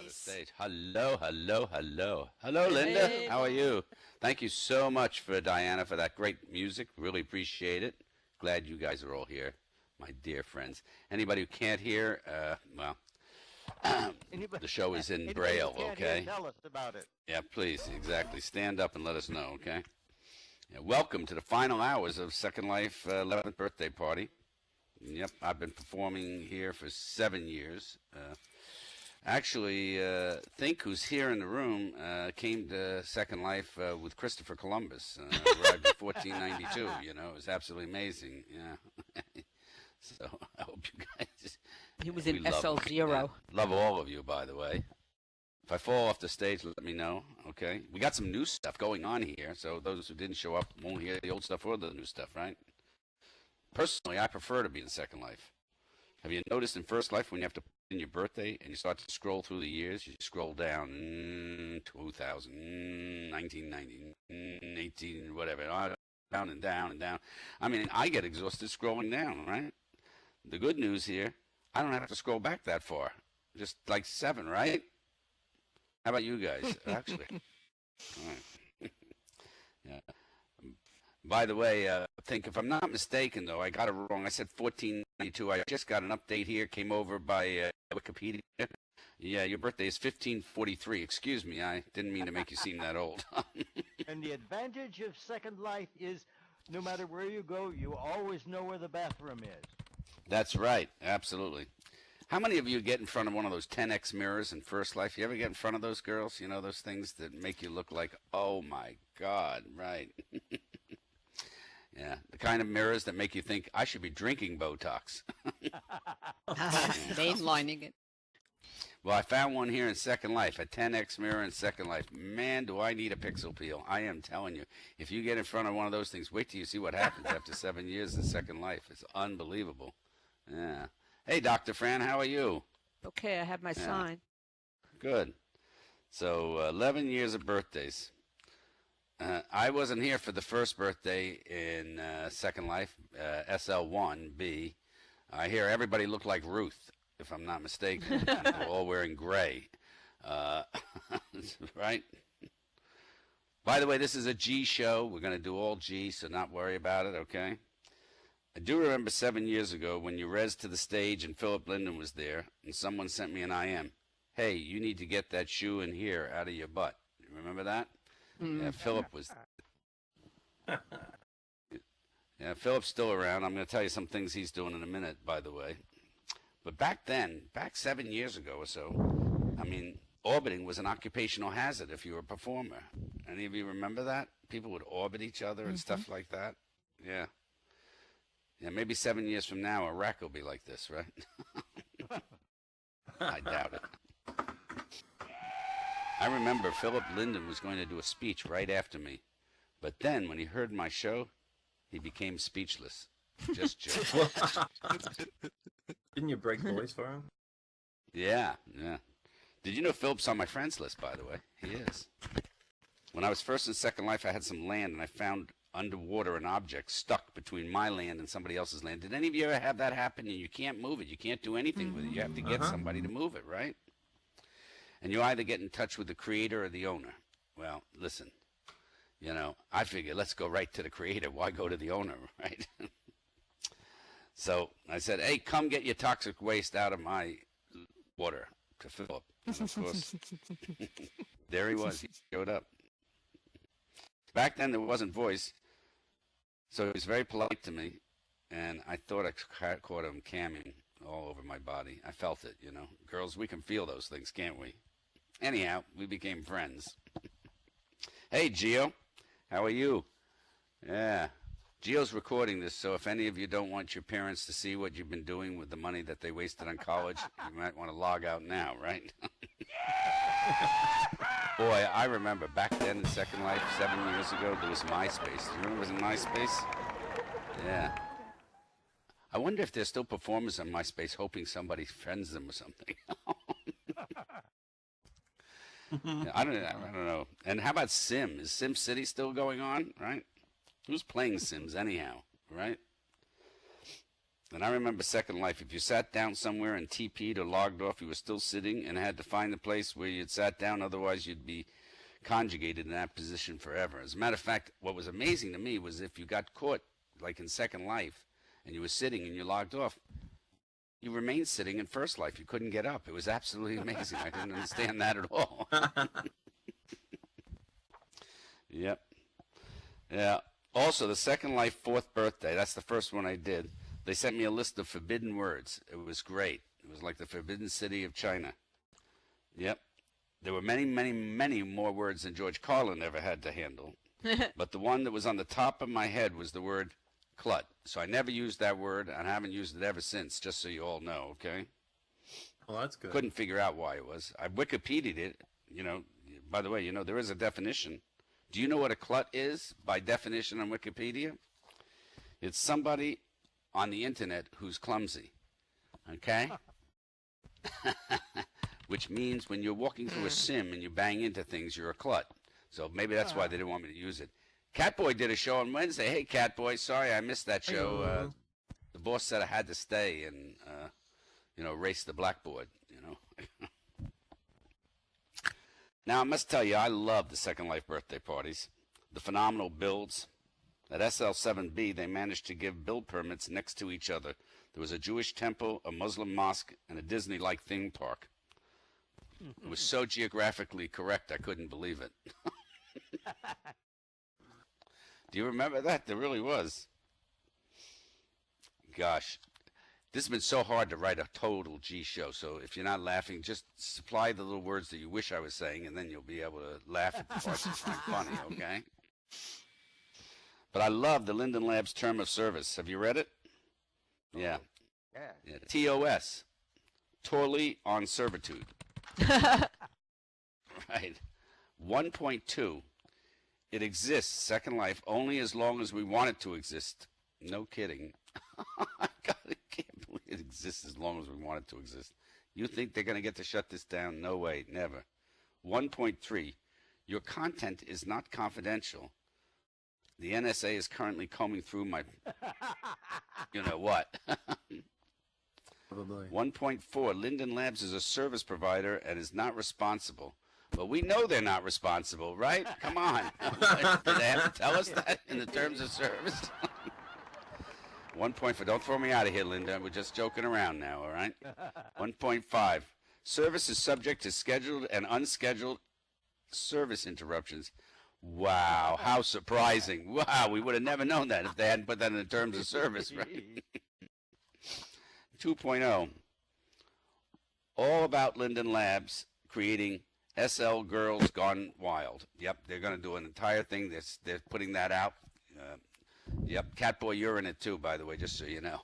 the stage. Hello, hello, hello. Hello, Linda. Hey. How are you? Thank you so much for Diana for that great music. Really appreciate it. Glad you guys are all here, my dear friends. Anybody who can't hear, well, Anybody, the show is in anybody Braille, who can't hear, okay? tell us about it. Yeah, please, exactly. Stand up and let us know, okay? Yeah, welcome to the final hours of Second Life 11th birthday party. Yep, I've been performing here for 7 years. Actually, Think, who's here in the room, came to Second Life with Christopher Columbus. Arrived in 1492. You know, it was absolutely amazing. Yeah. So I hope you guys. He was we in love him. SL0. Yeah. Love all of you, by the way. If I fall off the stage, let me know. Okay. We got some new stuff going on here, so those who didn't show up won't hear the old stuff or the new stuff, right? Personally, I prefer to be in Second Life. Have you noticed in First Life when you have to put in your birthday and you start to scroll through the years, you scroll down, 2000, 1990, 18, whatever, down and down and down. I mean, I get exhausted scrolling down, right? The good news here, I don't have to scroll back that far. Just like 7, right? How about you guys, actually? All right. Yeah. By the way, I think if I'm not mistaken, though, I got it wrong. I said 1492. I just got an update here. Came over by Wikipedia. Yeah, your birthday is 1543. Excuse me. I didn't mean to make you seem that old. And the advantage of Second Life is no matter where you go, you always know where the bathroom is. That's right. Absolutely. How many of you get in front of one of those 10x mirrors in First Life? You ever get in front of those girls? You know, those things that make you look like, oh, my God, right. Yeah, the kind of mirrors that make you think, I should be drinking Botox. Mainlining it. Well, I found one here in Second Life, a 10x mirror in Second Life. Man, do I need a pixel peel. I am telling you. If you get in front of one of those things, wait till you see what happens after 7 years in Second Life. It's unbelievable. Yeah. Hey, Dr. Fran, how are you? Okay, I have my sign. Good. So, 11 years of birthdays. I wasn't here for the first birthday in Second Life, SL11B. I hear everybody looked like Ruth, if I'm not mistaken. They're all wearing gray. Right? By the way, this is a G show. We're going to do all G, so not worry about it, okay? I do remember 7 years ago when you rezzed to the stage and Philip Linden was there, and someone sent me an IM. Hey, you need to get that shoe in here out of your butt. You remember that? Yeah, Philip was. Yeah, Philip's still around. I'm going to tell you some things he's doing in a minute, by the way. But back then, back 7 years ago or so, I mean, orbiting was an occupational hazard if you were a performer. Any of you remember that? People would orbit each other and stuff like that. Yeah. Yeah, maybe 7 years from now, Iraq will be like this, right? I doubt it. I remember Philip Linden was going to do a speech right after me. But then, when he heard my show, he became speechless. Just joking. Didn't you break the voice for him? Yeah, yeah. Did you know Philip's on my friends list, by the way? He is. When I was first in Second Life, I had some land, and I found underwater an object stuck between my land and somebody else's land. Did any of you ever have that happen and you can't move it? You can't do anything with it. You have to get somebody to move it, right? And you either get in touch with the creator or the owner. Well, listen, you know, I figured let's go right to the creator. Why go to the owner, right? So I said, hey, come get your toxic waste out of my water to Philip. And of course, there he was. He showed up. Back then, there wasn't voice, so he was very polite to me, and I thought I caught him camming all over my body. I felt it, you know. Girls, we can feel those things, can't we? Anyhow, we became friends. Hey, Gio, how are you? Yeah. Gio's recording this, so if any of you don't want your parents to see what you've been doing with the money that they wasted on college, you might want to log out now, right? Boy, I remember back then in Second Life, 7 years ago, there was MySpace. Do you remember it was MySpace? Yeah. I wonder if there's still performers on MySpace hoping somebody friends them or something. Yeah, I don't know. And how about Sim? Is Sim City still going on, right? Who's playing Sims anyhow, right? And I remember Second Life, if you sat down somewhere and TP'd or logged off, you were still sitting and had to find the place where you'd sat down, otherwise you'd be conjugated in that position forever. As a matter of fact, what was amazing to me was if you got caught, like in Second Life, and you were sitting and you logged off, you remained sitting in First Life. You couldn't get up. It was absolutely amazing. I didn't understand that at all. Yep. Yeah. Also, the Second Life 4th birthday, that's the first one I did. They sent me a list of forbidden words. It was great. It was like the Forbidden City of China. Yep. There were many, many, many more words than George Carlin ever had to handle. But the one that was on the top of my head was the word clut. So I never used that word, and I haven't used it ever since, just so you all know, okay? Well, that's good. Couldn't figure out why it was. I Wikipedia'd it, you know. By the way, you know, there is a definition. Do you know what a clut is by definition on Wikipedia? It's somebody on the internet who's clumsy, okay? Which means when you're walking through a sim and you bang into things, you're a clut. So maybe that's why they didn't want me to use it. Catboy did a show on Wednesday. Hey, Catboy, sorry I missed that show. The boss said I had to stay and, you know, race the blackboard, you know. Now, I must tell you, I love the Second Life birthday parties. The phenomenal builds. At SL11B, they managed to give build permits next to each other. There was a Jewish temple, a Muslim mosque, and a Disney-like theme park. It was so geographically correct, I couldn't believe it. Do you remember that? There really was. Gosh. This has been so hard to write a total G show, so if you're not laughing, just supply the little words that you wish I was saying, and then you'll be able to laugh at the parts that find funny, okay? But I love the Linden Labs term of service. Have you read it? Yeah. Yeah. TOS. Totally on servitude. Right. 1.2. It exists, Second Life, only as long as we want it to exist. No kidding. I can't believe it exists as long as we want it to exist. You think they're going to get to shut this down? No way, never. 1.3. Your content is not confidential. The NSA is currently combing through my, you know what. Probably. 1.4. Linden Labs is a service provider and is not responsible. But we know they're not responsible, right? Come on. Do they have to tell us that in the terms of service? 1.4. Don't throw me out of here, Linda. We're just joking around now, all right? 1.5. Service is subject to scheduled and unscheduled service interruptions. Wow, how surprising. Wow, we would have never known that if they hadn't put that in the terms of service, right? 2.0. All about Linden Labs creating SL Girls Gone Wild. Yep, they're going to do an entire thing. They're putting that out. Yep, Catboy, you're in it too, by the way, just so you know.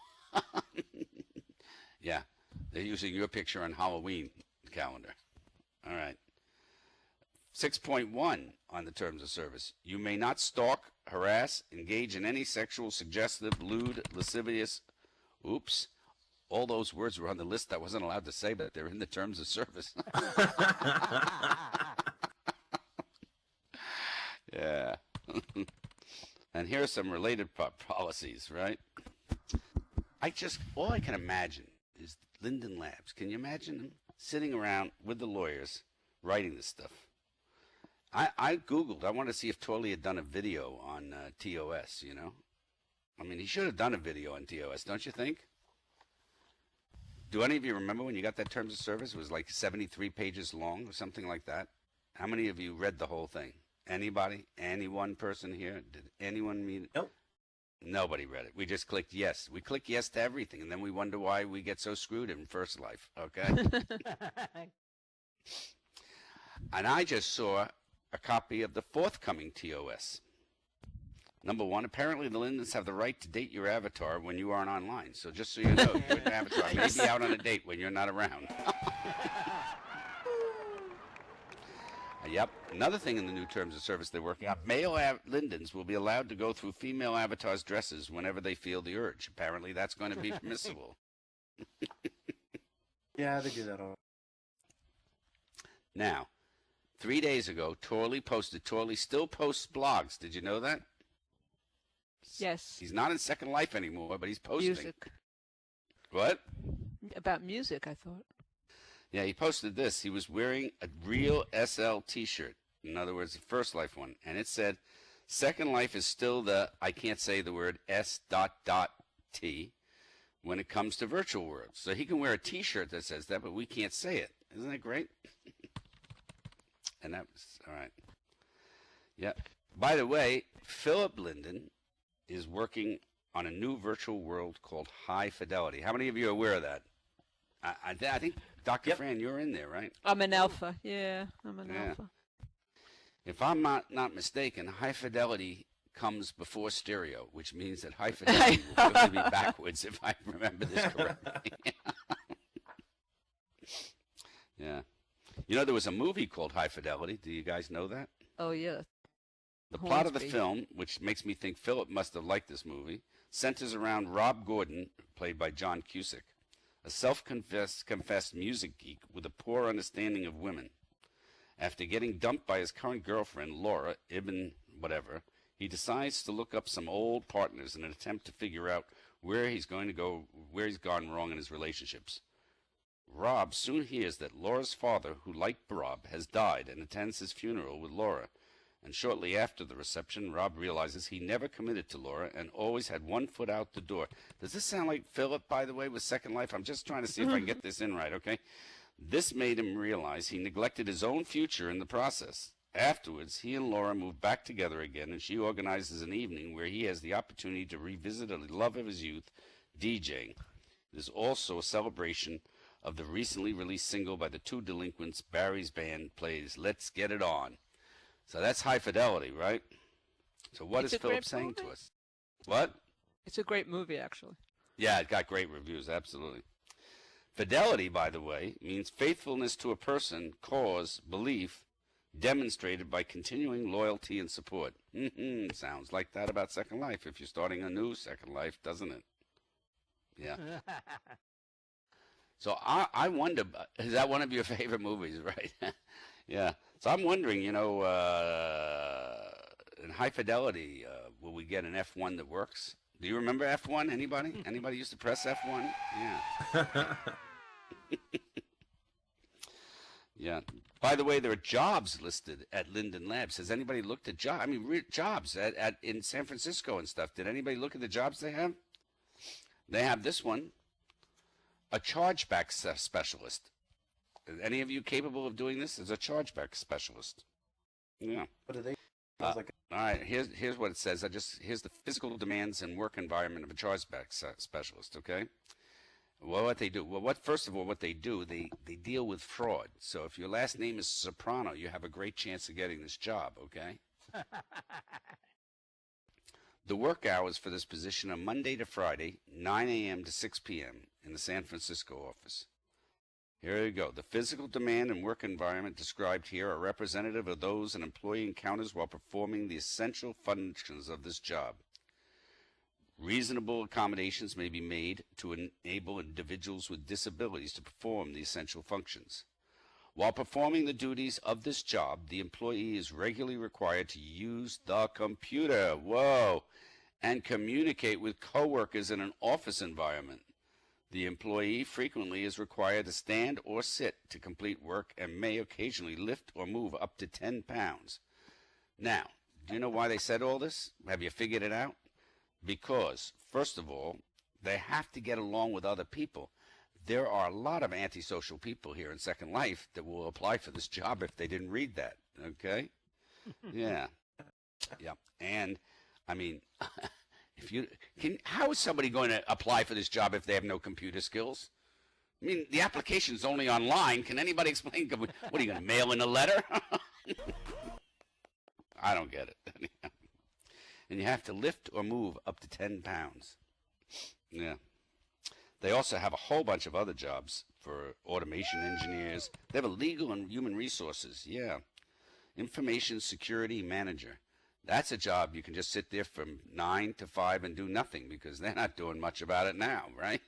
Yeah, they're using your picture on Halloween calendar. All right. 6.1 on the terms of service. You may not stalk, harass, engage in any sexual, suggestive, lewd, lascivious. Oops. All those words were on the list I wasn't allowed to say, but they're in the terms of service. Yeah. And here are some related policies, right? All I can imagine is Linden Labs. Can you imagine them sitting around with the lawyers writing this stuff? I Googled. I wanted to see if Torley had done a video on TOS, you know? I mean, he should have done a video on TOS, don't you think? Do any of you remember when you got that terms of service? It was like 73 pages long or something like that. How many of you read the whole thing? Anybody? Any one person here? Did anyone mean it? Nope. Nobody read it. We just clicked yes. We click yes to everything, and then we wonder why we get so screwed in First Life, okay? And I just saw a copy of the forthcoming TOS. Number one, apparently the Lindens have the right to date your avatar when you aren't online. So just so you know, your avatar may be out on a date when you're not around. Yep. Another thing in the new terms of service they're working on, male Lindens will be allowed to go through female avatars' dresses whenever they feel the urge. Apparently that's going to be permissible. Yeah, they do that all. Now, 3 days ago, Torley still posts blogs. Did you know that? Yes. He's not in Second Life anymore, but he's posting. Music. What? About music, I thought. Yeah, he posted this. He was wearing a real SL T-shirt. In other words, the First Life one, and it said, "Second Life is still the I can't say the word S.T when it comes to virtual worlds." So he can wear a T-shirt that says that, but we can't say it. Isn't that great? And that was all right. Yeah. By the way, Philip Linden is working on a new virtual world called High Fidelity. How many of you are aware of that? I think, Dr. Yep. Fran, you're in there, right? I'm an alpha. Yeah, I'm an Yeah. alpha. If I'm not mistaken, High Fidelity comes before stereo, which means that High Fidelity will probably be backwards if I remember this correctly. Yeah. You know, there was a movie called High Fidelity. Do you guys know that? Oh, yeah. The plot of the Hornsby. film, which makes me think Philip must have liked this movie, centers around Rob Gordon, played by John Cusack, a self-confessed music geek with a poor understanding of women. After getting dumped by his current girlfriend, Laura Ibn whatever, he decides to look up some old partners in an attempt to figure out where he's gone wrong in his relationships. Rob soon hears that Laura's father, who liked Rob, has died and attends his funeral with Laura. And shortly after the reception, Rob realizes he never committed to Laura and always had one foot out the door. Does this sound like Philip, by the way, with Second Life? I'm just trying to see if I can get this in right, okay? This made him realize he neglected his own future in the process. Afterwards, he and Laura move back together again, and she organizes an evening where he has the opportunity to revisit a love of his youth, DJing. It is also a celebration of the recently released single by the Two Delinquents. Barry's band plays Let's Get It On. So that's High Fidelity, right? So what It's is a great Philip saying to movie. us? What? It's a great movie, actually. Yeah, it got great reviews, absolutely. Fidelity, by the way, means faithfulness to a person, cause, belief, demonstrated by continuing loyalty and support. Sounds like that about Second Life if you're starting a new Second Life, doesn't it? Yeah. So I wonder, is that one of your favorite movies, right? Yeah. So I'm wondering, you know, in High Fidelity, will we get an F1 that works? Do you remember F1? Anybody? Anybody used to press F1? Yeah. Yeah. By the way, there are jobs listed at Linden Labs. Has anybody looked at jobs? I mean, jobs in San Francisco and stuff. Did anybody look at the jobs they have? They have this one, a chargeback specialist. Is any of you capable of doing this as a chargeback specialist? Yeah. What do they? Sounds like All right. Here's what it says. Here's the physical demands and work environment of a chargeback specialist. Okay. Well, what they do? Well, first of all, what they do, they deal with fraud. So if your last name is Soprano, you have a great chance of getting this job. Okay. The work hours for this position are Monday to Friday, 9 a.m. to 6 p.m. in the San Francisco office. Here you go. The physical demand and work environment described here are representative of those an employee encounters while performing the essential functions of this job. Reasonable accommodations may be made to enable individuals with disabilities to perform the essential functions. While performing the duties of this job, the employee is regularly required to use the computer, and communicate with coworkers in an office environment. The employee frequently is required to stand or sit to complete work and may occasionally lift or move up to 10 pounds. Now, do you know why they said all this? Have you figured it out? Because, first of all, they have to get along with other people. There are a lot of antisocial people here in Second Life that will apply for this job if they didn't read that, okay? Yeah. Yeah. And, I mean, how is somebody going to apply for this job if they have no computer skills? I mean, the application's only online. Can anybody explain? What are you going to mail in a letter? I don't get it. And you have to lift or move up to 10 pounds. Yeah. They also have a whole bunch of other jobs for automation engineers. They have a legal and human resources. Yeah. Information security manager. That's a job you can just sit there from 9 to 5 and do nothing because they're not doing much about it now, right?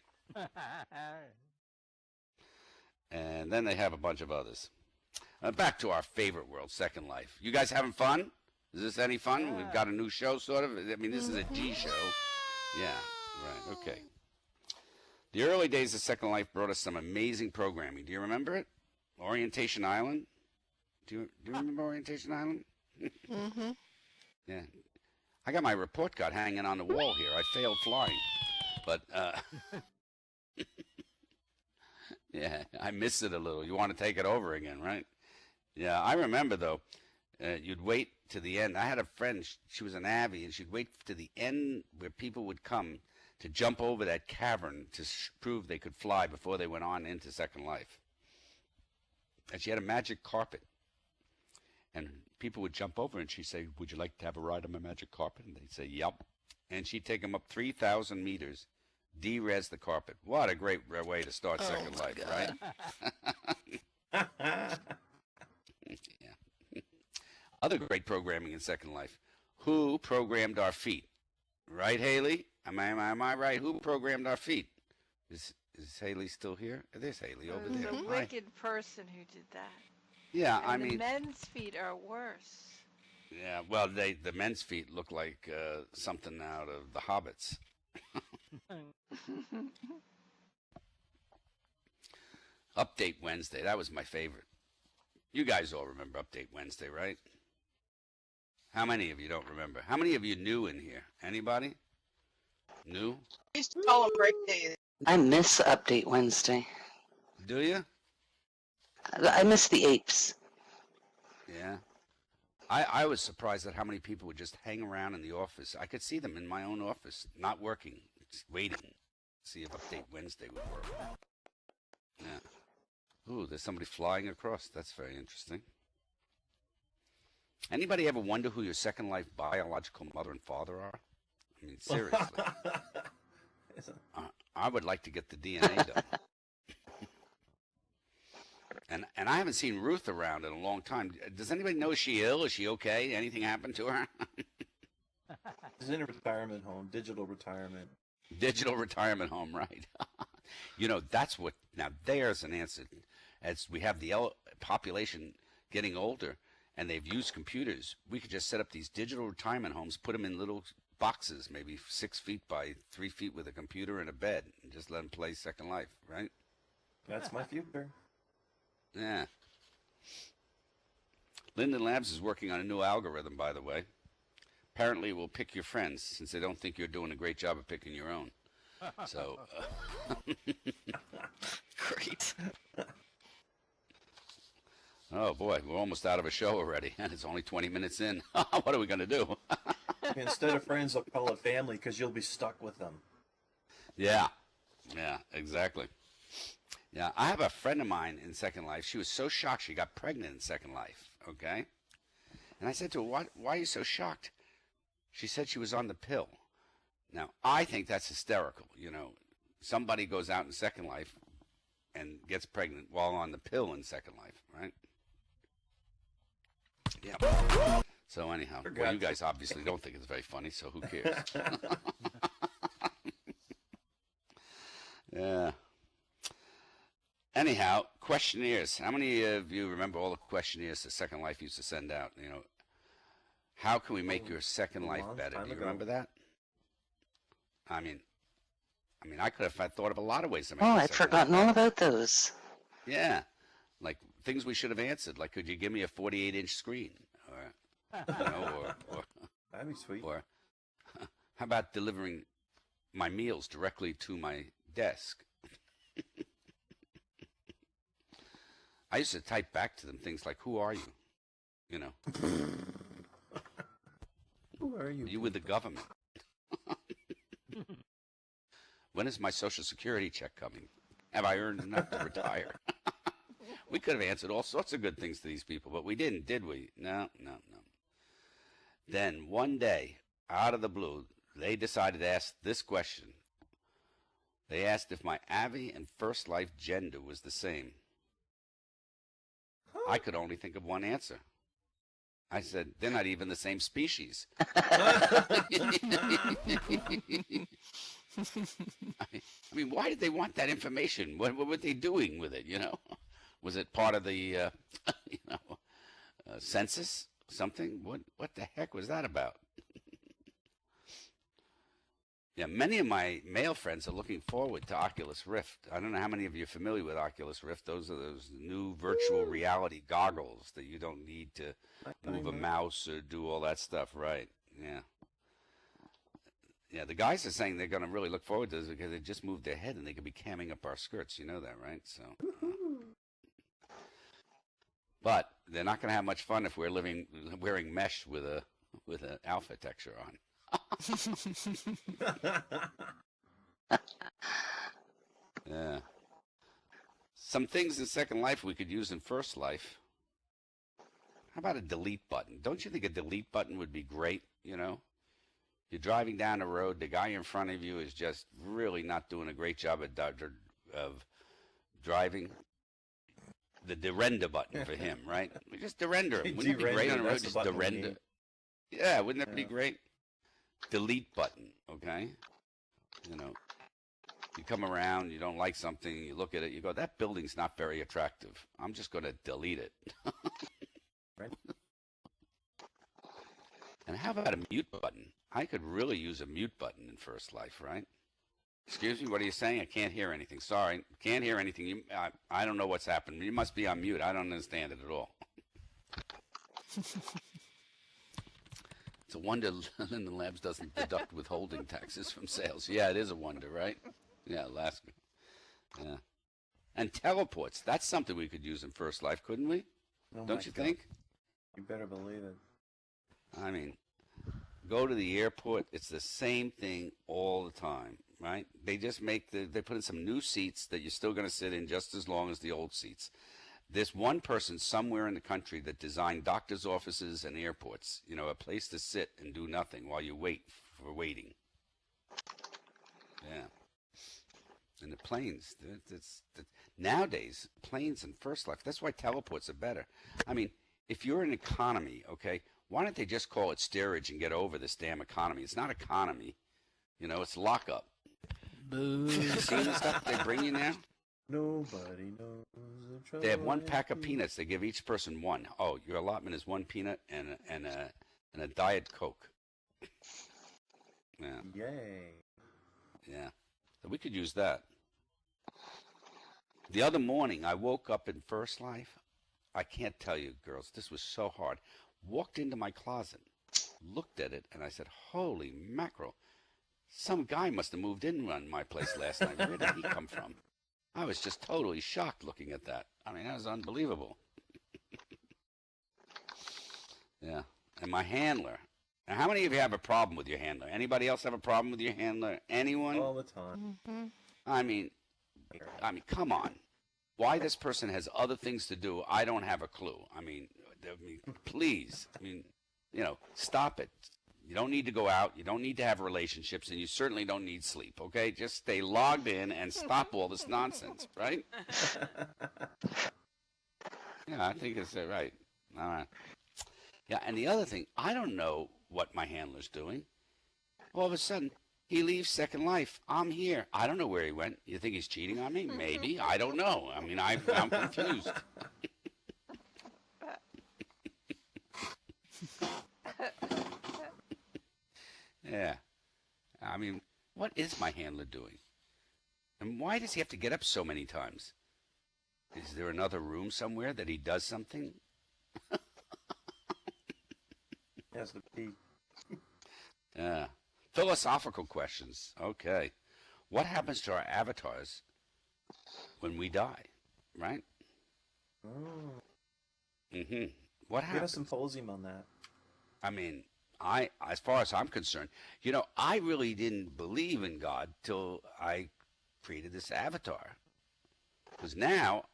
And then they have a bunch of others. Back to our favorite world, Second Life. You guys having fun? Is this any fun? Yeah. We've got a new show, sort of. I mean, this is a G show. Yeah, right, okay. The early days of Second Life brought us some amazing programming. Do you remember it? Orientation Island. Do you remember Orientation Island? Mm-hmm. Yeah. I got my report card hanging on the wall here. I failed flying. But, yeah, I missed it a little. You want to take it over again, right? Yeah, I remember, though, you'd wait to the end. I had a friend, she was an Avy, and she'd wait to the end where people would come to jump over that cavern to prove they could fly before they went on into Second Life. And she had a magic carpet. And people would jump over, and she'd say, would you like to have a ride on my magic carpet? And they'd say, yep. And she'd take them up 3,000 meters, de-res the carpet. What a great way to start Second Life, right? Yeah. Other great programming in Second Life. Who programmed our feet? Right, Haley? Am I right? Who programmed our feet? Is Haley still here? There's Haley over there. Mm-hmm. The wicked person who did that. Yeah, And I the mean, men's feet are worse. yeah. Well, the men's feet look like something out of The Hobbits. Update Wednesday. That was my favorite. You guys all remember Update Wednesday, right? How many of you don't remember? How many of you new in here? Anybody? New? I used to call them break days. I miss Update Wednesday. Do you? I miss the apes. Yeah. I was surprised at how many people would just hang around in the office. I could see them in my own office, not working, just waiting to see if Update Wednesday would work. Yeah. Ooh, there's somebody flying across. That's very interesting. Anybody ever wonder who your Second Life biological mother and father are? I mean, seriously. I would like to get the DNA done. And I haven't seen Ruth around in a long time. Does anybody know, is she ill? Is she okay? Anything happened to her? She's in a retirement home, digital retirement. Digital retirement home, right? You know, that's what, now there's an answer. As we have the population getting older and they've used computers, we could just set up these digital retirement homes, put them in little boxes, maybe 6 feet by 3 feet with a computer and a bed, and just let them play Second Life, right? That's my future. Yeah. Linden Labs is working on a new algorithm, by the way. Apparently it will pick your friends, since they don't think you're doing a great job of picking your own. So, Great. oh boy, we're almost out of a show already, and it's only 20 minutes in. What are we going to do? Instead of friends, I'll call it family because you'll be stuck with them. Yeah, exactly. Yeah, I have a friend of mine in Second Life. She was so shocked she got pregnant in Second Life, okay? And I said to her, why are you so shocked? She said she was on the pill. Now, I think that's hysterical. You know, somebody goes out in Second Life and gets pregnant while on the pill in Second Life, right? Yeah. So anyhow, well, you guys obviously don't think it's very funny, so who cares? Yeah. Anyhow, questionnaires. How many of you remember all the questionnaires that Second Life used to send out? You know, how can we make your Second Life better? Do you remember that? I mean, I could have thought of a lot of ways to make. Oh, your I'd Second forgotten Life all better. about those. Yeah, like things we should have answered. Like, could you give me a 48-inch screen? Or, you know, or That'd be sweet. or how about delivering my meals directly to my desk? I used to type back to them things like, who are you? You know, Who are you? you with the government. When is my Social Security check coming? Have I earned enough to retire? We could have answered all sorts of good things to these people, but we didn't, did we? No. Then one day, out of the blue, they decided to ask this question. They asked if my Avy and First Life gender was the same. I could only think of one answer. I said, they're not even the same species. I mean, why did they want that information? What were they doing with it, you know? Was it part of the, census? Something? What the heck was that about? Yeah, many of my male friends are looking forward to Oculus Rift. I don't know how many of you are familiar with Oculus Rift. Those are those new virtual reality goggles that you don't need to move a mouse or do all that stuff, right? Yeah. Yeah, the guys are saying they're going to really look forward to this because they just moved their head and they could be camming up our skirts. You know that, right? So, but they're not going to have much fun if we're wearing mesh with an alpha texture on. Yeah. Some things in Second Life we could use in First Life. How about a delete button? Don't you think a delete button would be great, you know? You're driving down the road, the guy in front of you is just really not doing a great job of driving. The derender button for him, right? We just derender him. Wouldn't it be great on the road? Just derender. Yeah, wouldn't that be great? Delete button, okay? You know, you come around, you don't like something, you look at it, you go, that building's not very attractive. I'm just going to delete it. Right. And how about a mute button? I could really use a mute button in First Life, right? Excuse me, what are you saying? I can't hear anything. Sorry, can't hear anything. I don't know what's happened. You must be on mute. I don't understand it at all. It's a wonder Linden Labs doesn't deduct withholding taxes from sales. Yeah, it is a wonder, right? Yeah, Alaska. Yeah. And teleports. That's something we could use in First Life, couldn't we? Oh Don't you think? You better believe it. I mean, go to the airport. It's the same thing all the time, right? They just they put in some new seats that you're still going to sit in just as long as the old seats. There's one person somewhere in the country that designed doctor's offices and airports, you know, a place to sit and do nothing while you wait for waiting. Yeah. And the planes, nowadays, planes in First Life, that's why teleports are better. I mean, if you're in economy, okay, why don't they just call it steerage and get over this damn economy? It's not economy. You know, it's lockup. Boo. You seen the stuff they bring you now? Nobody knows the trouble. They have one pack of peanuts. They give each person one. Oh, your allotment is one peanut and a Diet Coke. Yeah. Yay. Yeah. So we could use that. The other morning, I woke up in First Life. I can't tell you, girls, this was so hard. Walked into my closet, looked at it, and I said, holy mackerel. Some guy must have moved in on my place last night. Where did he come from? I was just totally shocked looking at that. I mean, that was unbelievable. Yeah. And my handler. Now, how many of you have a problem with your handler? Anybody else have a problem with your handler? Anyone? All the time. Mm-hmm. I mean, come on. Why this person has other things to do, I don't have a clue. I mean, please. I mean, you know, stop it. You don't need to go out. You don't need to have relationships, and you certainly don't need sleep, okay? Just stay logged in and stop all this nonsense, right? Yeah, I think it's right. All right. Yeah, and the other thing, I don't know what my handler's doing. All of a sudden, he leaves Second Life. I'm here. I don't know where he went. You think he's cheating on me? Maybe. I don't know. I mean, I'm confused. Yeah. I mean, what is my handler doing? And why does he have to get up so many times? Is there another room somewhere that he does something? Has to pee. Yeah. Philosophical questions. Okay. What happens to our avatars when we die, right? Oh. Mm-hmm. What happens? Give us a symposium on that. I mean, as far as I'm concerned, you know, I really didn't believe in God till I created this avatar. Because now,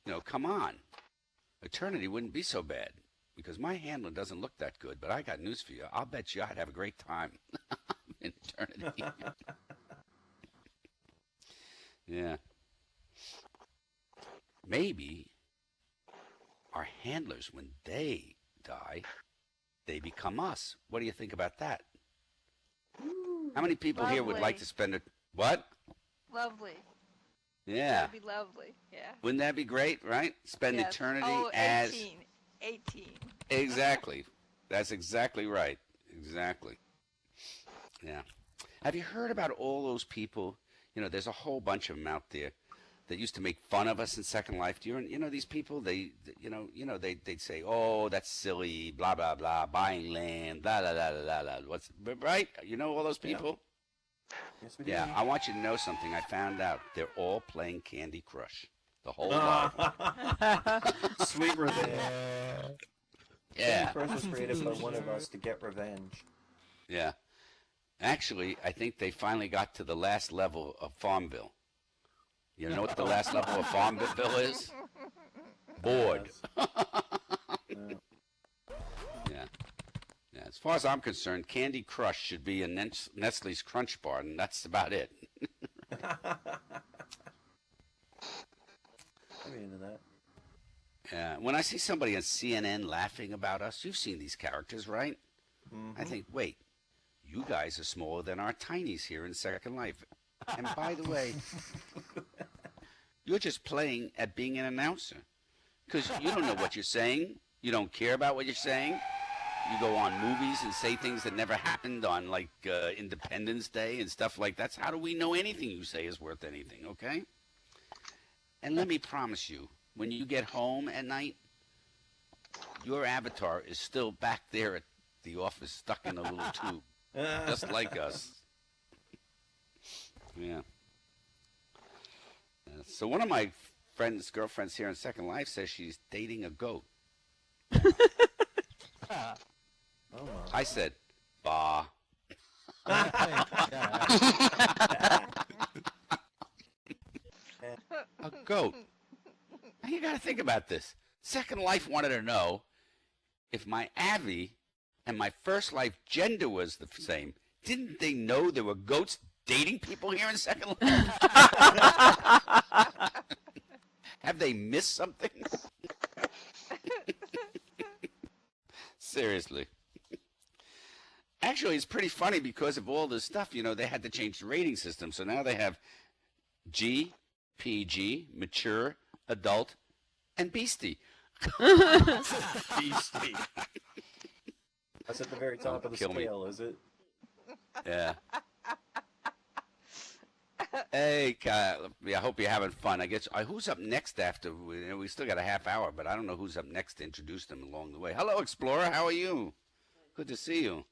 you know, come on. Eternity wouldn't be so bad. Because my handler doesn't look that good, but I got news for you. I'll bet you I'd have a great time in eternity. Yeah. Maybe our handlers, when they die, they become us. What do you think about that? How many people here would like to spend it? What? Lovely. Yeah. That'd be lovely. Yeah. Wouldn't that be great, right? Spend Yes. eternity as... 18. Exactly. That's exactly right. Exactly. Yeah. Have you heard about all those people? You know, there's a whole bunch of them out there that used to make fun of us in Second Life. Do you know these people? They'd say, "Oh, that's silly, blah blah blah, buying land, blah blah blah blah blah." What's right? You know all those people? Yes, we do. Yeah, I want you to know something. I found out they're all playing Candy Crush. The whole lot. Sweet revenge. Yeah, Candy Crush was created by one of us to get revenge. yeah. Actually, I think they finally got to the last level of Farmville. You know what the last level of Farmville is? Bored. Yeah. Yeah. Yeah. As far as I'm concerned, Candy Crush should be a Nestle's Crunch Bar, and that's about it. I'm into that. Yeah. When I see somebody on CNN laughing about us, you've seen these characters, right? I think, wait, you guys are smaller than our tinies here in Second Life. And by the way, you're just playing at being an announcer. Because you don't know what you're saying. You don't care about what you're saying. You go on movies and say things that never happened on, like, Independence Day and stuff like that. How do we know anything you say is worth anything, okay? And let me promise you, when you get home at night, your avatar is still back there at the office stuck in a little tube, just like us. Yeah. So one of my girlfriends here in Second Life says she's dating a goat. Oh, my. I said, bah. A goat. Now you got to think about this. Second Life wanted to know if my Avi and my First Life gender was the same. Didn't they know there were goats dating people here in Second Life? Have they missed something? Seriously. Actually, it's pretty funny because of all this stuff. You know, they had to change the rating system. So now they have G, PG, mature, adult, and beastie. Beastie. That's at the very top of the Kill me. scale, is it? Yeah. Hey, I hope you're having fun. I guess who's up next after? We still got a half hour, but I don't know who's up next to introduce them along the way. Hello, Explorer. How are you? Good to see you.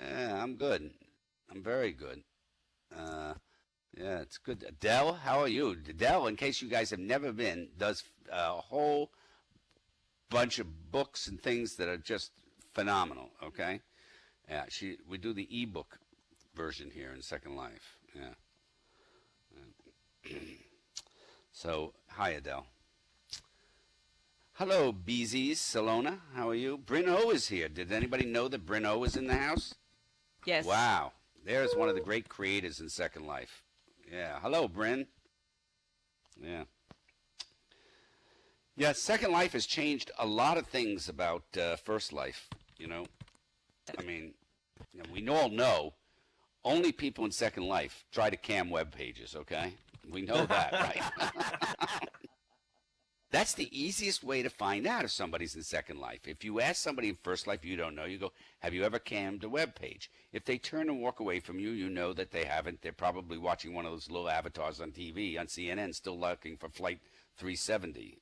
Yeah, I'm good. I'm very good. Yeah, it's good. Dell, how are you? Dell, in case you guys have never been, does a whole bunch of books and things that are just phenomenal. Okay. Yeah, we do the ebook version here in Second Life. Yeah. So, hi, Adele. Hello, Beezies, Salona. How are you? Bryn O is here. Did anybody know that Bryn O is in the house? Yes. Wow. There's one of the great creators in Second Life. Yeah. Hello, Bryn. Yeah. Yeah, Second Life has changed a lot of things about First Life, you know. I mean, we all know only people in Second Life try to cam web pages, okay? We know that, right? That's the easiest way to find out if somebody's in Second Life. If you ask somebody in First Life you don't know, you go, have you ever cammed a web page? If they turn and walk away from you, you know that they haven't. They're probably watching one of those little avatars on TV, on CNN, still looking for Flight 370.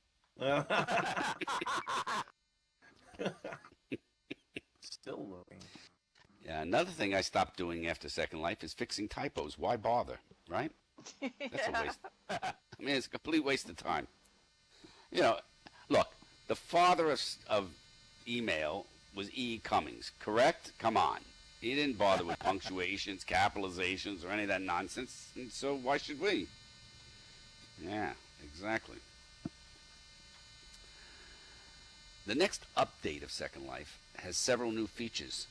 Still looking. Yeah, another thing I stopped doing after Second Life is fixing typos. Why bother, right? That's a waste. I mean, it's a complete waste of time. You know, look, the father of email was E. Cummings, correct? Come on. He didn't bother with punctuations, capitalizations, or any of that nonsense, and so why should we? Yeah, exactly. The next update of Second Life has several new features,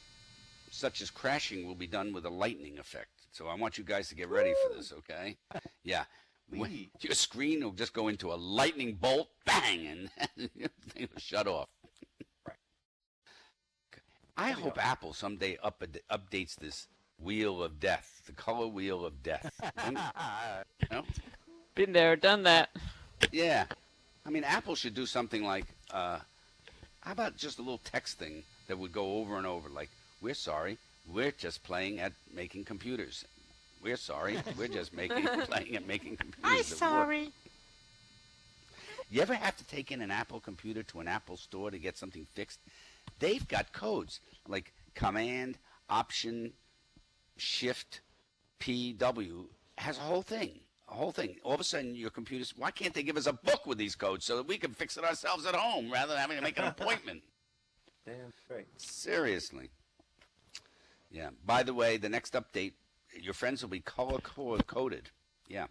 such as crashing will be done with a lightning effect. So I want you guys to get ready for this, okay? Yeah. Your screen will just go into a lightning bolt, bang, and thing will shut off. I hope Apple someday updates this wheel of death, the color wheel of death. You know? Been there, done that. Yeah. I mean, Apple should do something like, how about just a little text thing that would go over and over, like, we're sorry, We're just playing at making computers. We're sorry. We're just playing at making computers that work. You ever have to take in an Apple computer to an Apple store to get something fixed? They've got codes like Command, Option, Shift, PW. Has a whole thing. A whole thing. All of a sudden, your computer's, why can't they give us a book with these codes so that we can fix it ourselves at home rather than having to make an appointment? Damn right. Seriously. Yeah. By the way, the next update, your friends will be color-coded. Yeah.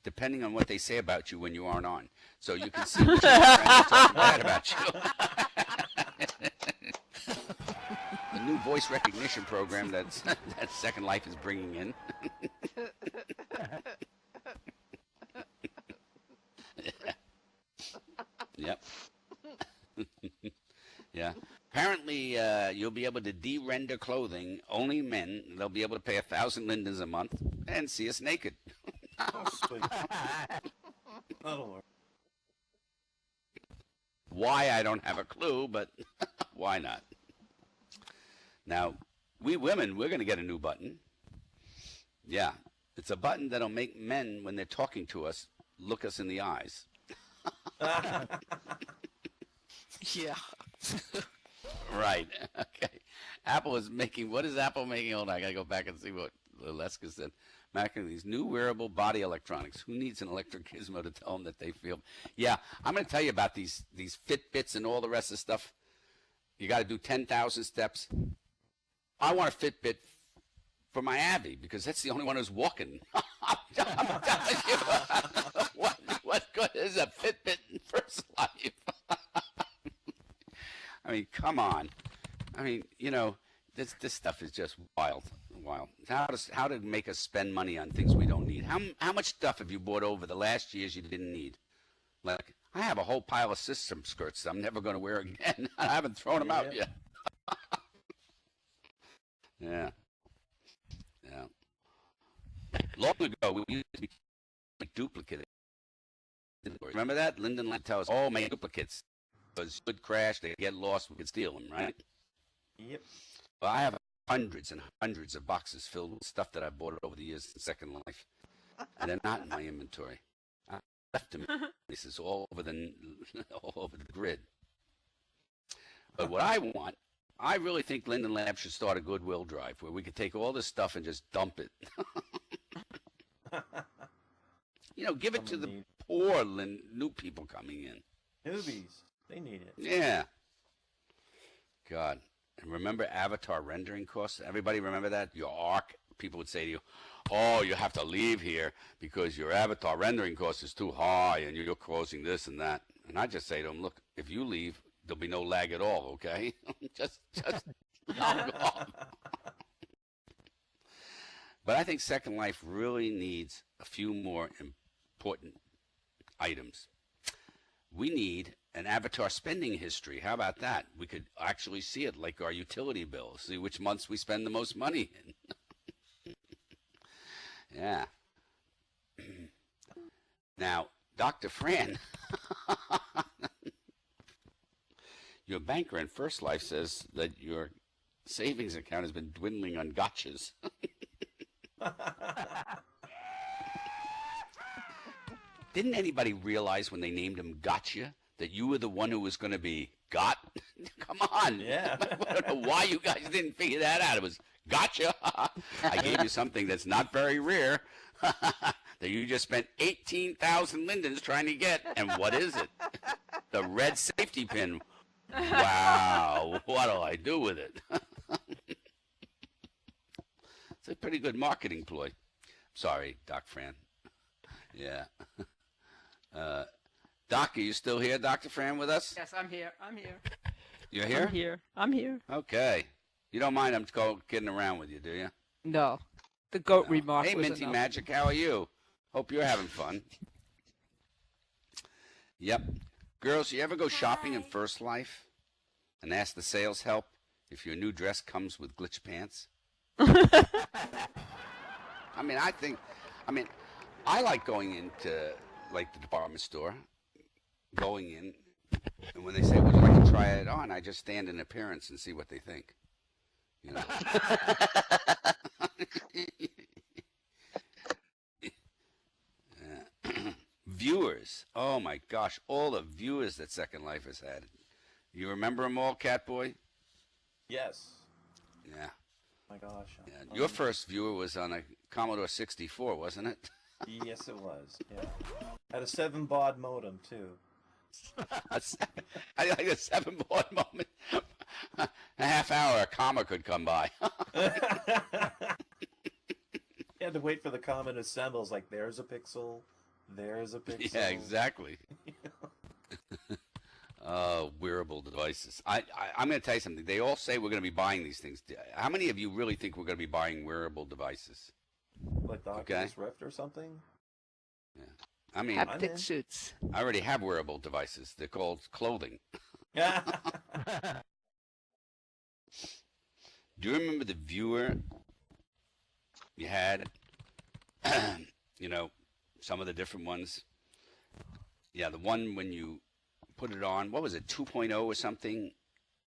Depending on what they say about you when you aren't on. So you can see which of your friends are talking bad about you. The new voice recognition program that Second Life is bringing in. Yep. Yeah. Apparently, you'll be able to de-render clothing, only men. They'll be able to pay 1,000 lindens a month and see us naked. Oh, sweet. That'll work. Why, I don't have a clue, but why not? Now, we women, we're going to get a new button. Yeah. It's a button that'll make men, when they're talking to us, look us in the eyes. Yeah. Right. Okay. Apple is making, what is Apple making? Hold on, I got to go back and see what Leska said. Making these new wearable body electronics. Who needs an electric gizmo to tell them that they feel? Yeah, I'm going to tell you about these Fitbits and all the rest of the stuff. You got to do 10,000 steps. I want a Fitbit for my Abby because that's the only one who's walking. I'm telling you, what good is a Fitbit in first life? I mean, come on. I mean, you know, this stuff is just wild. How to make us spend money on things we don't need? How much stuff have you bought over the last years you didn't need? Like, I have a whole pile of system skirts I'm never going to wear again. I haven't thrown them out yet. Yeah. Long ago, we used to be duplicate. Remember that? Linden like tells us, oh, make duplicates. Because you could crash, they get lost, we could steal them, right? Yep. Well, I have hundreds and hundreds of boxes filled with stuff that I bought over the years in Second Life. And they're not in my inventory. I left them places all over the grid. But what I want, I really think Linden Lab should start a Goodwill drive where we could take all this stuff and just dump it. You know, give it to the poor new people coming in. Newbies. They need it. Yeah. God. And remember Avatar rendering costs? Everybody remember that? Your ARC, people would say to you, oh, you have to leave here because your Avatar rendering cost is too high and you're causing this and that. And I just say to them, look, if you leave, there'll be no lag at all, okay? just knock off. But I think Second Life really needs a few more important items. We need an Avatar spending history. How about that? We could actually see it like our utility bill, see which months we spend the most money in. Yeah. Now, Dr. Fran, your banker in First Life says that your savings account has been dwindling on gotchas. Didn't anybody realize when they named him Gotcha that you were the one who was going to be got? Come on. Yeah. I don't know why you guys didn't figure that out. It was gotcha. I gave you something that's not very rare that you just spent 18,000 lindens trying to get. And what is it? The red safety pin. Wow. What'll I do with it? It's a pretty good marketing ploy. Sorry, Doc Fran. Yeah. Doc, are you still here, Dr. Fran, with us? Yes, I'm here. You're here? I'm here. Okay. You don't mind I'm kidding around with you, do you? No. The goat No. remark Hey, was Minty enough. Magic, how are you? Hope you're having fun. Yep. Girls, you ever go shopping in First Life and ask the sales help if your new dress comes with glitch pants? I like going into, like, the department store, going in, and when they say, would you like to try it on, I just stand in appearance and see what they think. You know. Viewers. Oh my gosh, all the viewers that Second Life has had. You remember them all, Catboy? Yes. Yeah. My gosh. Yeah. Your first viewer was on a Commodore 64, wasn't it? Yes, it was. Yeah. Had a 7-baud modem too. I like a 7-baud moment. A half hour, a comma could come by. You had to wait for the comment to assemble. It's like, there's a pixel, there's a pixel. Yeah, exactly. Wearable devices. I'm going to tell you something. They all say we're going to be buying these things. How many of you really think we're going to be buying wearable devices? Like the Oculus Rift or something? Yeah. I mean, Haptic suits. I already have wearable devices. They're called clothing. Yeah. Do you remember the viewer you had? You know, some of the different ones. Yeah, the one when you put it on, what was it, 2.0 or something?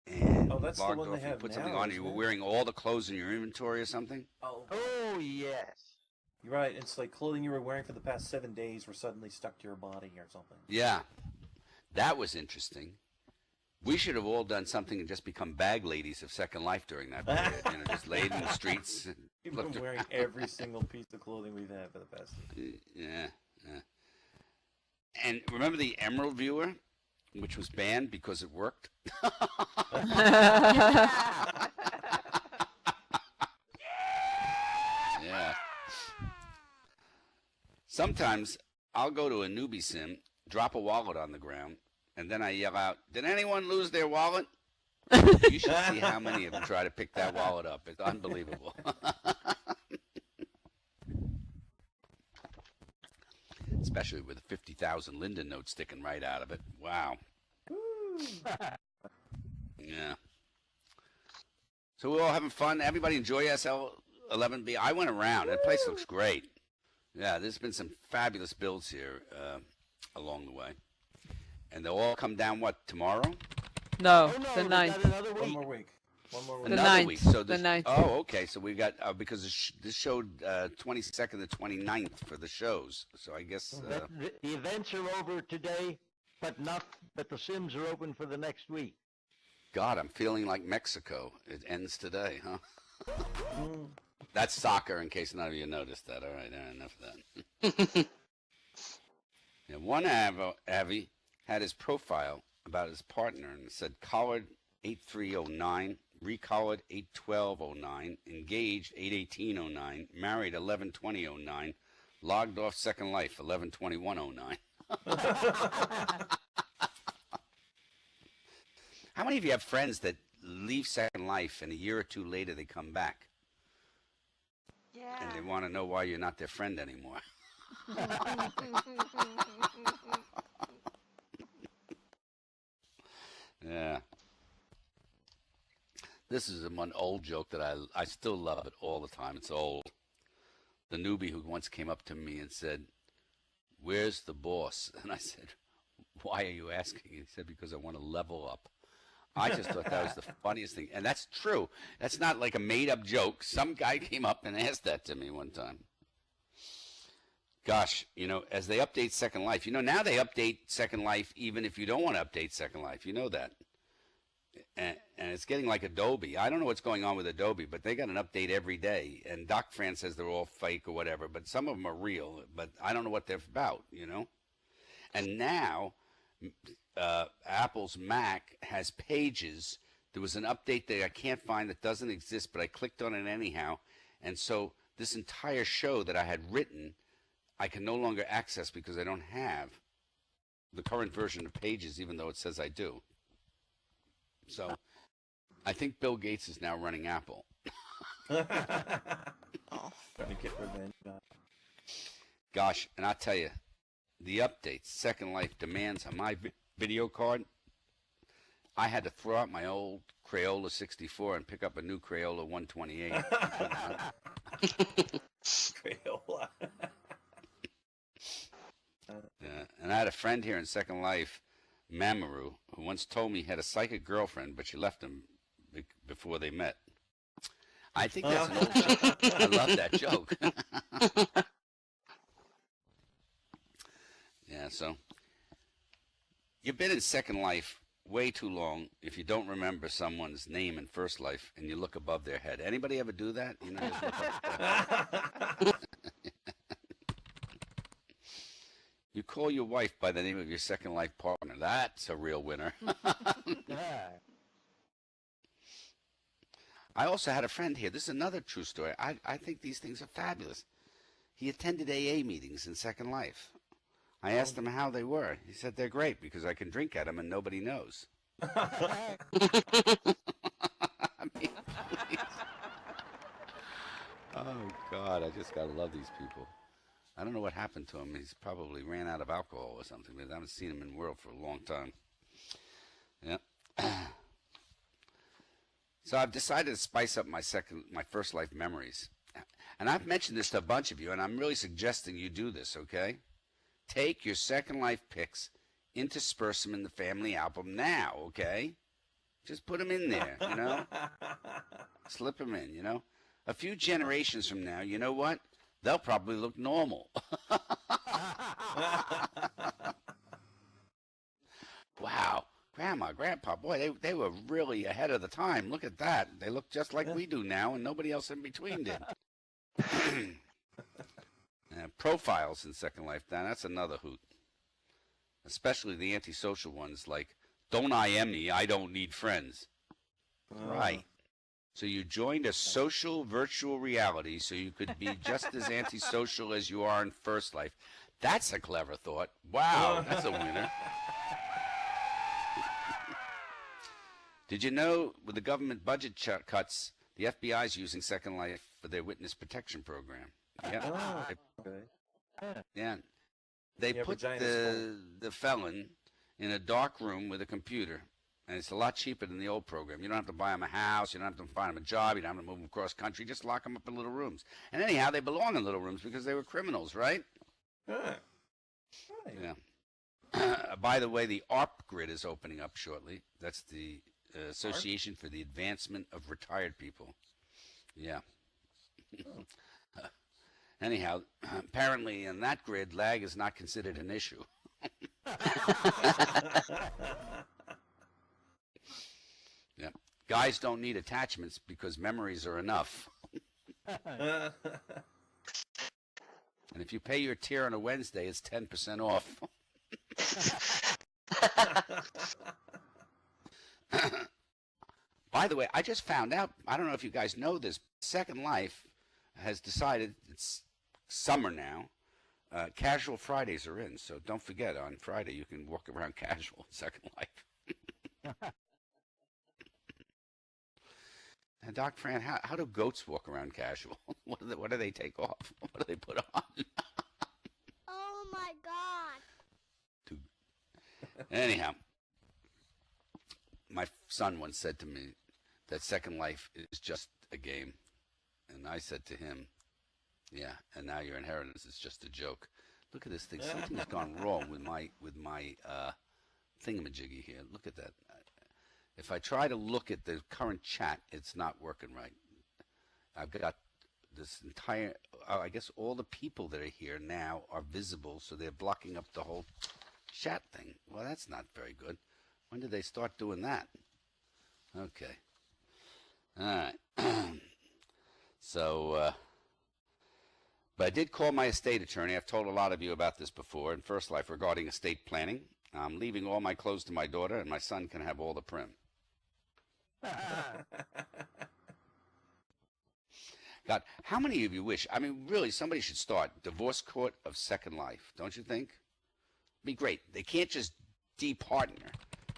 And Oh, that's the logged one off they and have put now, something on, and you isn't were it? wearing all the clothes in your inventory or something? Oh. Oh, yes. You're right. It's like clothing you were wearing for the past 7 days were suddenly stuck to your body or something. Yeah, that was interesting. We should have all done something and just become bag ladies of Second Life during that period. You know, just laid in the streets. And We've looked been wearing every single piece of clothing we've had for the past. Yeah, yeah. And remember the Emerald viewer, which was banned because it worked? Yeah. Sometimes I'll go to a newbie sim, drop a wallet on the ground, and then I yell out, "Did anyone lose their wallet?" You should see how many of them try to pick that wallet up. It's unbelievable. Especially with a 50,000 Linden note sticking right out of it. Wow. Yeah. So we're all having fun. Everybody enjoy SL11B. I went around. That place looks great. Yeah, there's been some fabulous builds here along the way. And they'll all come down, what, tomorrow? No, Oh, no, the we ninth. got another One week. more week. One more week. The Another ninth, week. So the this, ninth. Oh, okay. So we got, because this showed 22nd to 29th for the shows. So I guess, The events are over today, but the Sims are open for the next week. God, I'm feeling like Mexico. It ends today, huh? Mm. That's soccer, in case none of you noticed that. All right, enough of that. Yeah, one Avi had his profile about his partner and it said collared 8309, recollared 81209, engaged 81809, married 112009, logged off Second Life 112109. How many of you have friends that leave Second Life and a year or two later they come back Yeah. and they want to know why you're not their friend anymore? Yeah. This is one old joke that I still love it all the time. It's old. The newbie who once came up to me and said, "Where's the boss?" And I said, "Why are you asking?" He said, "Because I want to level up." I just thought that was the funniest thing. And that's true. That's not like a made-up joke. Some guy came up and asked that to me one time. Gosh, you know, as they update Second Life, you know, now they update Second Life even if you don't want to update Second Life. You know that. And it's getting like Adobe. I don't know what's going on with Adobe, but they got an update every day. And Doc Fran says they're all fake or whatever, but some of them are real. But I don't know what they're about, you know. And now Apple's Mac has Pages. There was an update that I can't find that doesn't exist, but I clicked on it anyhow. And so this entire show that I had written, I can no longer access because I don't have the current version of Pages, even though it says I do. So I think Bill Gates is now running Apple. Trying to get revenge on. Gosh, and I'll tell you, the updates, Second Life demands on my video card. I had to throw out my old Crayola 64 and pick up a new Crayola 128. Crayola. And I had a friend here in Second Life, Mamoru, who once told me he had a psychic girlfriend, but she left him before they met. I think that's an old joke. I love that joke. Yeah, so you've been in Second Life way too long if you don't remember someone's name in First Life and you look above their head. Anybody ever do that? You know, just look up. You call your wife by the name of your Second Life partner. That's a real winner. Yeah. I also had a friend here. This is another true story. I think these things are fabulous. He attended AA meetings in Second Life. I asked him how they were. He said they're great because I can drink at them and nobody knows. I mean, please. Oh, God, I just got to love these people. I don't know what happened to him. He's probably ran out of alcohol or something, but I haven't seen him in the world for a long time. Yeah. So I've decided to spice up my First Life memories. And I've mentioned this to a bunch of you, and I'm really suggesting you do this, okay? Take your Second Life pics, intersperse them in the family album now, okay? Just put them in there, you know? Slip them in, you know? A few generations from now, you know what? They'll probably look normal. Wow. Grandma, Grandpa, boy, they were really ahead of the time. Look at that. They look just like we do now, and nobody else in between did. Profiles in Second Life, that's another hoot. Especially the antisocial ones like, don't IM me, I don't need friends. Right. So you joined a social virtual reality so you could be just as antisocial as you are in First Life. That's a clever thought. Wow, that's a winner. Did you know with the government budget cuts, the FBI is using Second Life for their witness protection program? Yeah. Yeah. They put the felon in a dark room with a computer, and it's a lot cheaper than the old program. You don't have to buy them a house. You don't have to find them a job. You don't have to move them across country. Just lock them up in little rooms. And anyhow, they belong in little rooms because they were criminals, right? Right. Yeah. By the way, the ARP grid is opening up shortly. That's the Association for the Advancement of Retired People. Yeah. Anyhow, apparently in that grid, lag is not considered an issue. Yeah. Guys don't need attachments because memories are enough. And if you pay your tier on a Wednesday, it's 10% off. By the way, I just found out, I don't know if you guys know this, Second Life has decided, it's summer now, casual Fridays are in, so don't forget, on Friday you can walk around casual in Second Life. And Doc Fran, how do goats walk around casual? What do they take off? What do they put on? Oh my God. Anyhow, my son once said to me that Second Life is just a game. And I said to him, yeah, and now your inheritance is just a joke. Look at this thing. Something's gone wrong with my thingamajiggy here. Look at that. If I try to look at the current chat, it's not working right. I've got this entire, I guess all the people that are here now are visible, so they're blocking up the whole chat thing. Well, that's not very good. When did they start doing that? Okay. All right. So, but I did call my estate attorney. I've told a lot of you about this before in First Life regarding estate planning. I'm leaving all my clothes to my daughter, and my son can have all the prim. God, how many of you wish, I mean, really, somebody should start Divorce Court of Second Life, don't you think? Be great. They can't just de-partner.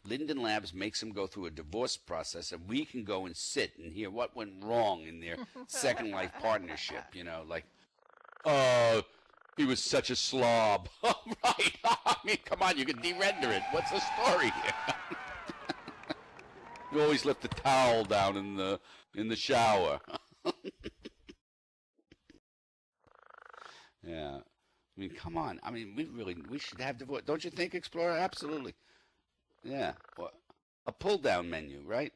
Linden Labs makes them go through a divorce process, and we can go and sit and hear what went wrong in their Second Life partnership, you know, like, oh, he was such a slob. Right. I mean, come on, you can de-render it. What's the story here? You always left the towel down in the shower. Yeah. I mean, come on. I mean, we should have divorce. Don't you think, Explorer? Absolutely. Yeah. Well, a pull-down menu, right?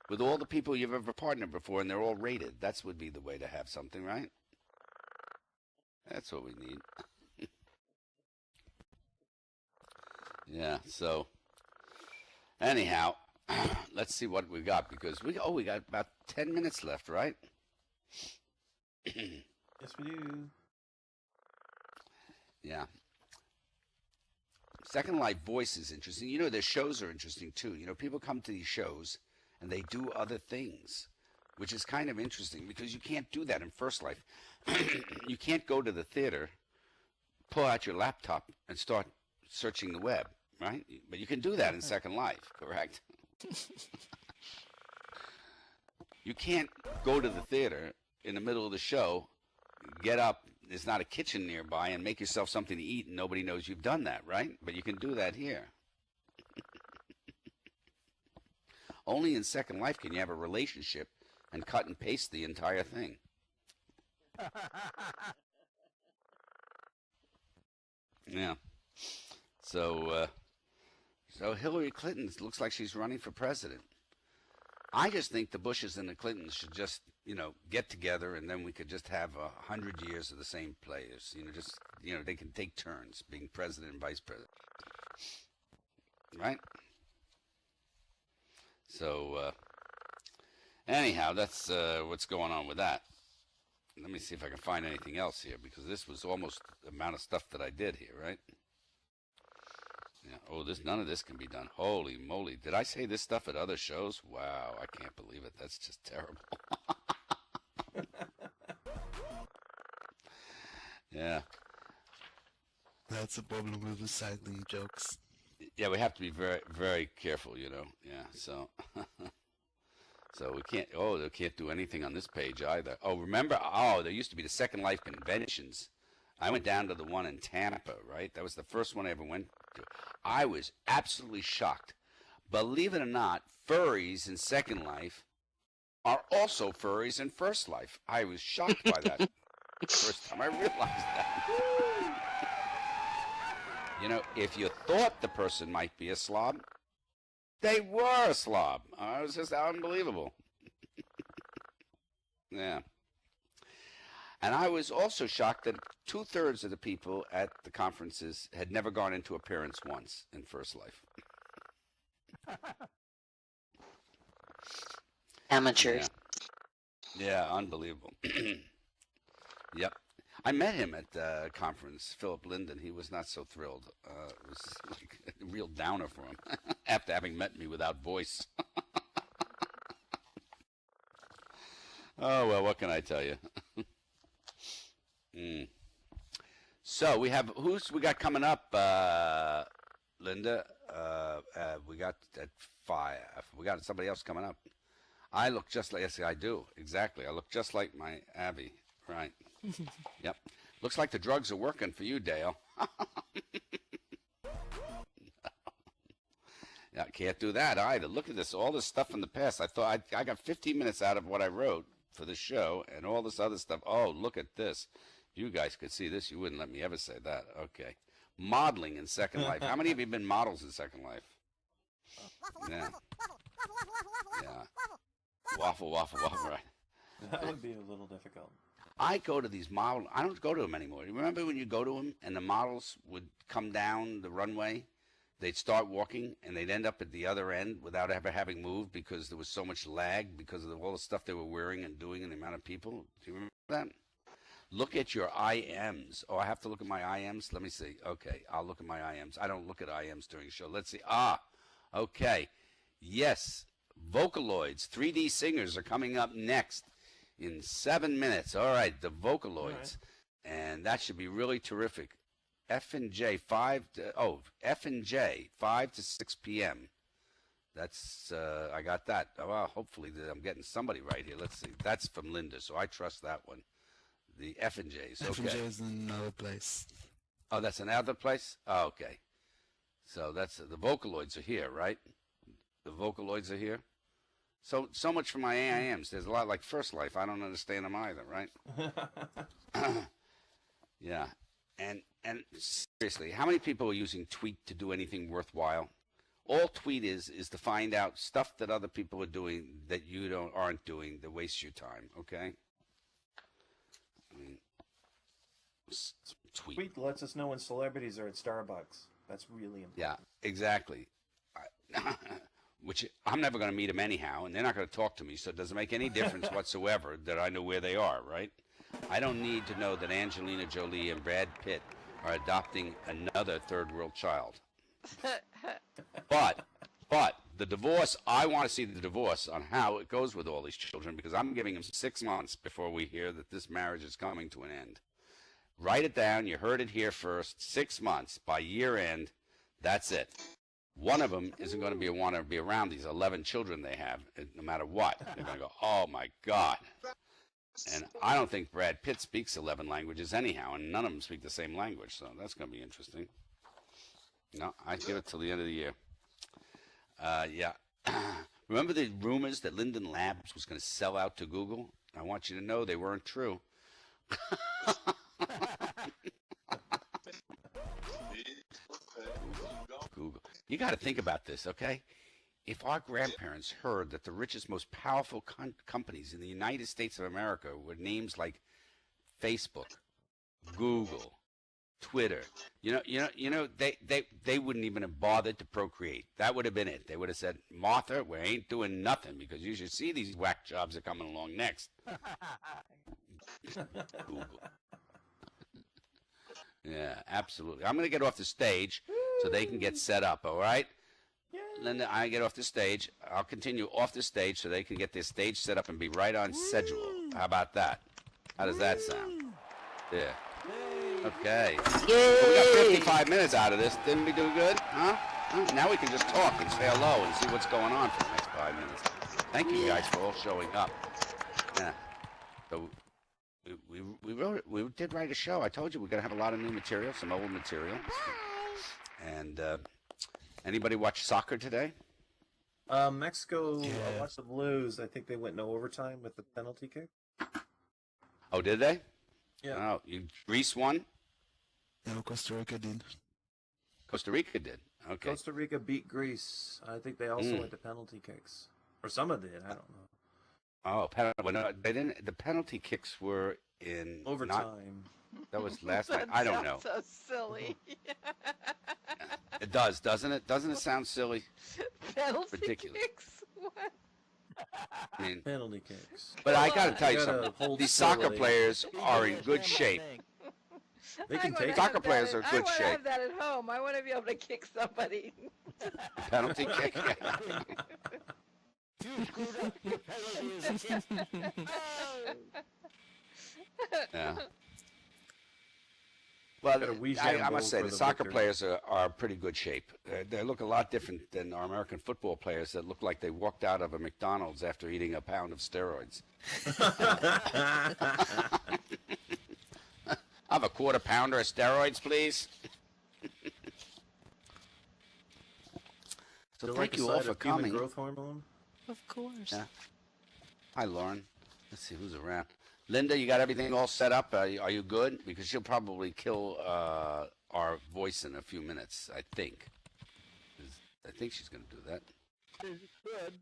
with all the people you've ever partnered before, and they're all rated. That would be the way to have something, right? That's what we need. Yeah, so anyhow, let's see what we got, because we got about 10 minutes left, right? Yes, we do. Yeah. Second Life Voice is interesting. You know, their shows are interesting too. You know, people come to these shows and they do other things, which is kind of interesting because you can't do that in First Life. You can't go to the theater, pull out your laptop, and start searching the web, right? But you can do that in Second Life, correct? You can't go to the theater in the middle of the show, get up, there's not a kitchen nearby, and make yourself something to eat, and nobody knows you've done that, right? But you can do that here. Only in Second Life can you have a relationship and cut and paste the entire thing. Yeah. So Hillary Clinton looks like she's running for president. I just think the Bushes and the Clintons should just, get together, and then we could just have 100 years of the same players. They can take turns being president and vice president. Right? So, anyhow, that's what's going on with that. Let me see if I can find anything else here, because this was almost the amount of stuff that I did here, right? Yeah. Oh, none of this can be done. Holy moly. Did I say this stuff at other shows? Wow, I can't believe it. That's just terrible. Yeah. That's a problem with recycling jokes. Yeah, we have to be very, very careful, Yeah, so... So they can't do anything on this page either. Oh, remember, there used to be the Second Life conventions. I went down to the one in Tampa, right? That was the first one I ever went to. I was absolutely shocked. Believe it or not, furries in Second Life are also furries in First Life. I was shocked by that. First time I realized that. If you thought the person might be a slob, they were a slob. It was just unbelievable. Yeah. And I was also shocked that 2/3 of the people at the conferences had never gone into appearance once in First Life. Amateurs. Yeah, unbelievable. Yep. I met him at the conference, Philip Linden. He was not so thrilled. It was like a real downer for him after having met me without voice. Oh, well, what can I tell you? So we got coming up, Linda? We got at 5. We got somebody else coming up. I look just like, yes, I do. Exactly. I look just like my Abby. Right. Yep. Looks like the drugs are working for you, Dale. Yeah, can't do that either. Look at this. All this stuff in the past. I thought I got 15 minutes out of what I wrote for the show and all this other stuff. Oh, look at this. If you guys could see this, you wouldn't let me ever say that. Okay. Modeling in Second Life. How many of you have been models in Second Life? Yeah. Yeah. Waffle, right. That would be a little difficult. I go to these models. I don't go to them anymore. You remember when you go to them and the models would come down the runway? They'd start walking and they'd end up at the other end without ever having moved because there was so much lag because of all the stuff they were wearing and doing and the amount of people. Do you remember that? Look at your IMs. Oh, I have to look at my IMs? Let me see. Okay, I'll look at my IMs. I don't look at IMs during the show. Let's see. Okay. Yes, Vocaloids, 3D singers are coming up next in 7 minutes. All right, the Vocaloids. All right. And that should be really terrific. F&J, 5 to 6 p.m. That's, I got that. Well, hopefully I'm getting somebody right here. Let's see. That's from Linda, so I trust that one. The F&J's, okay. F&J is in another place. Oh, that's another place? Oh, okay. So that's, the Vocaloids are here, right? The Vocaloids are here? So much for my AIMs. There's a lot like First Life. I don't understand them either, right? Yeah. And seriously, how many people are using Tweet to do anything worthwhile? all tweet is to find out stuff that other people are doing that you aren't doing that wastes your time. Okay. I mean, tweet. Tweet lets us know when celebrities are at Starbucks. That's really important. Yeah, exactly. Which I'm never going to meet them anyhow, and they're not going to talk to me, so it doesn't make any difference whatsoever that I know where they are, right? I don't need to know that Angelina Jolie and Brad Pitt are adopting another third world child. But the divorce, I want to see the divorce on how it goes with all these children, because I'm giving them 6 months before we hear that this marriage is coming to an end. Write it down. You heard it here first. 6 months. By year end, that's it. One of them isn't going to want to be around these 11 children they have, no matter what. They're going to go, oh, my God. And I don't think Brad Pitt speaks 11 languages anyhow, and none of them speak the same language, so that's going to be interesting. No, I'd give it till the end of the year. Yeah. Remember the rumors that Linden Labs was going to sell out to Google? I want you to know they weren't true. Google. You got to think about this, okay? If our grandparents heard that the richest, most powerful companies in the United States of America were names like Facebook, Google, Twitter, they wouldn't even have bothered to procreate. That would have been it. They would have said, Martha, we ain't doing nothing because you should see these whack jobs that are coming along next. Google. Yeah, absolutely. I'm going to get off the stage so they can get set up, all right? Linda, I get off the stage. I'll continue off the stage so they can get their stage set up and be right on schedule. How about that? How does that sound? Yeah. Okay. Well, we got 55 minutes out of this. Didn't we do good? Huh? Now we can just talk and say hello and see what's going on for the next 5 minutes. Thank you guys for all showing up. Yeah. So we did write a show. I told you we're going to have a lot of new material, some old material. And anybody watch soccer today? Mexico, Yeah. I watched them lose. I think they went no overtime with the penalty kick. Oh, did they? Yeah. Oh, Greece won? No, Costa Rica did. Costa Rica did. Okay. Costa Rica beat Greece. I think they also went to penalty kicks. Or some of did. I don't know. Oh, well, no, they didn't. The penalty kicks were in Overtime. That was last night. I don't know. So silly. It does, doesn't it? Doesn't it sound silly? Penalty Ridiculous. kicks? What? I mean, Penalty kicks. but I got to tell you You gotta something. hold These soccer silly. players are in good shape. They can take Soccer players are in I good want to shape. have that at home. I want to be able to kick somebody. Penalty kick. You screwed up. Your penalty is a kick. Yeah. Well, Got a wee I jam must say goal the for the soccer victor. players are pretty good shape. They look a lot different than our American football players that look like they walked out of a McDonald's after eating a pound of steroids. I'll have a quarter pounder of steroids, please. So Do you thank like a you all side for of human coming. growth hormone? Of course. Yeah. Hi, Lauren. Let's see who's around. Linda, you got everything all set up? Are you good? Because she'll probably kill our voice in a few minutes, I think. I think she's going to do that. Good.